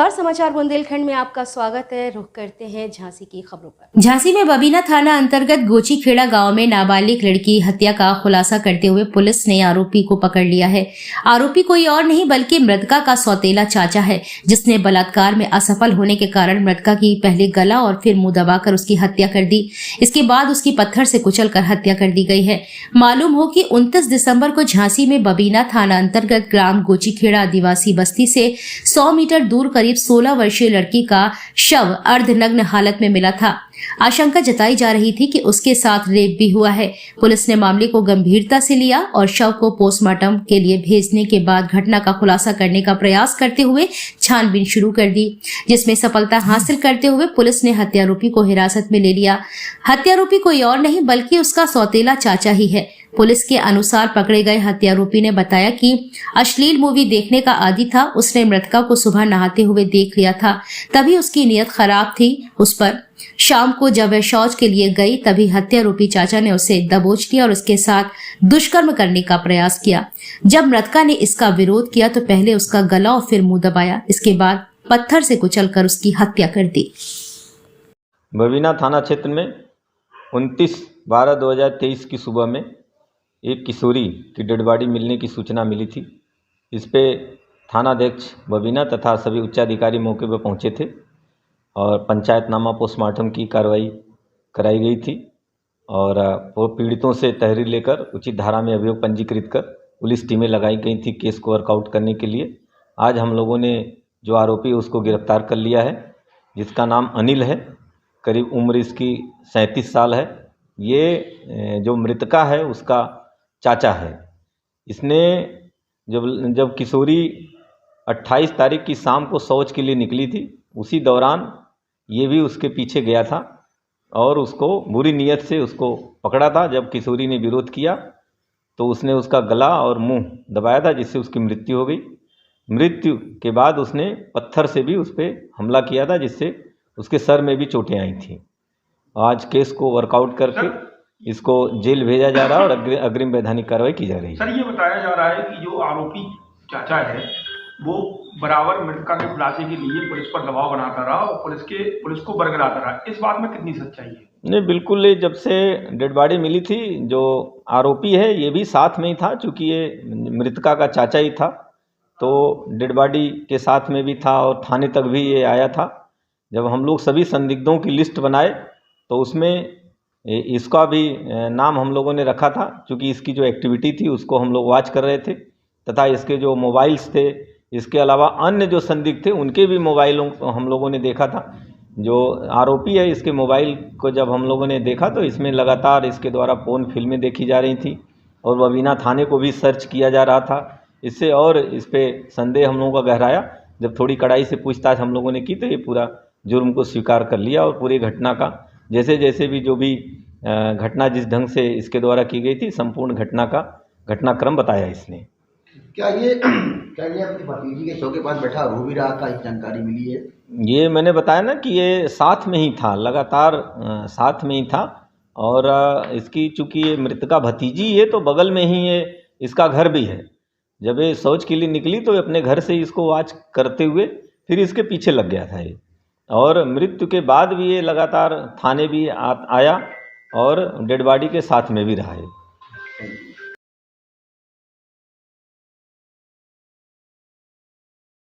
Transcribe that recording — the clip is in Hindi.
नमस्कार, समाचार बुंदेलखंड में आपका स्वागत है। रुख करते हैं झांसी की खबरों पर। झांसी में बबीना थाना अंतर्गत गोचीखेड़ा गांव में नाबालिग लड़की हत्या का खुलासा करते हुए पुलिस ने आरोपी को पकड़ लिया है। आरोपी कोई और नहीं बल्कि मृतका का सौतेला चाचा है, जिसने बलात्कार में असफल होने के कारण मृतका की पहले गला और फिर मुंह दबाकर उसकी हत्या कर दी। इसके बाद उसकी पत्थर से कुचलकर हत्या कर दी गई है। मालूम हो कि 29 दिसंबर को झांसी में बबीना थाना अंतर्गत ग्राम गोचीखेड़ा आदिवासी बस्ती से 100 मीटर दूर करीब 16 वर्षीय लड़की का शव अर्धनग्न हालत में मिला था। आशंका जताई जा रही थी कि उसके साथ रेप भी हुआ है। पुलिस ने मामले को गंभीरता से लिया और शव को पोस्टमार्टम के लिए भेजने के बाद घटना का खुलासा करने का प्रयास करते हुए छानबीन शुरू कर दी, जिसमें सफलता हासिल करते हुए पुलिस ने हत्यारोपी को हिरासत में ले लिया। हत्यारोपी कोई और नहीं बल्कि उसका सौतेला चाचा ही है। पुलिस के अनुसार पकड़े गए हत्यारोपी ने बताया कि अश्लील मूवी देखने का आदी था। उसने मृतका को सुबह नहाते हुए देख लिया था, तभी उसकी नीयत खराब थी उस पर। शाम को जब वह शौच के लिए गई तभी हत्यारोपी चाचा ने उसे दबोच लिया और उसके साथ दुष्कर्म करने का प्रयास किया। जब मृतका ने इसका विरोध किया तो पहले उसका गला और फिर मुंह दबाया। इसके बाद पत्थर से कुचलकर उसकी हत्या कर दी। बबीना थाना क्षेत्र में 29/12/2023 की सुबह में एक किशोरी की डेड बॉडी मिलने की सूचना मिली थी। इस पे थानाध्यक्ष बबीना तथा सभी उच्चाधिकारी मौके पर पहुंचे थे और पंचायतनामा पोस्टमार्टम की कार्रवाई कराई गई थी और वो पीड़ितों से तहरीर लेकर उचित धारा में अभियोग पंजीकृत कर पुलिस टीमें लगाई गई थी केस को वर्कआउट करने के लिए। आज हम लोगों ने जो आरोपी है उसको गिरफ्तार कर लिया है, जिसका नाम अनिल है। करीब उम्र इसकी 37 साल है। ये जो मृतका है उसका चाचा है। इसने जब किशोरी 28 तारीख की शाम को शौच के लिए निकली थी, उसी दौरान ये भी उसके पीछे गया था और उसको बुरी नीयत से उसको पकड़ा था। जब किशोरी ने विरोध किया तो उसने उसका गला और मुंह दबाया था, जिससे उसकी मृत्यु हो गई। मृत्यु के बाद उसने पत्थर से भी उस पर हमला किया था, जिससे उसके सर में भी चोटें आई थी। आज केस को वर्कआउट करके इसको जेल भेजा जा रहा है और अग्रिम वैधानिक कार्रवाई की जा रही है। सर, ये बताया जा रहा है कि जो आरोपी चाचा है वो बराबर मृतका के खुलासे के लिए पुलिस पर दबाव बनाता रहा और पुलिस को बरगलाता रहा। इस बात में कितनी सच्चाई है? नहीं, बिल्कुल। जब से डेड बॉडी मिली थी, जो आरोपी है ये भी साथ में ही था, चूँकि ये मृतका का चाचा ही था तो डेड बॉडी के साथ में भी था और थाने तक भी ये आया था। जब हम लोग सभी संदिग्धों की लिस्ट बनाए तो उसमें इसका भी नाम हम लोगों ने रखा था, क्योंकि इसकी जो एक्टिविटी थी उसको हम लोग वॉच कर रहे थे तथा इसके जो मोबाइल्स थे, इसके अलावा अन्य जो संदिग्ध थे उनके भी मोबाइलों को हम लोगों ने देखा था। जो आरोपी है इसके मोबाइल को जब हम लोगों ने देखा तो इसमें लगातार इसके द्वारा पोर्न फिल्में देखी जा रही थी और बबीना थाने को भी सर्च किया जा रहा था। इससे और इस पर संदेह हम लोगों का गहराया। जब थोड़ी कड़ाई से पूछताछ हम लोगों ने की तो ये पूरा जुर्म को स्वीकार कर लिया और पूरी घटना का जैसे भी जो भी घटना जिस ढंग से इसके द्वारा की गई थी, संपूर्ण घटनाक्रम बताया इसने। क्या ये अपनी भतीजी के शव के पास बैठा रो भी रहा था, इस जानकारी मिली है? ये मैंने बताया ना कि ये साथ में ही था, लगातार साथ में ही था और इसकी चूँकि ये मृतका भतीजी है तो बगल में ही ये इसका घर भी है। जब ये शौच के लिए निकली तो अपने घर से इसको वॉच करते हुए फिर इसके पीछे लग गया था ये, और मृत्यु के बाद भी ये लगातार थाने भी आया और डेड बॉडी के साथ में भी रहा है।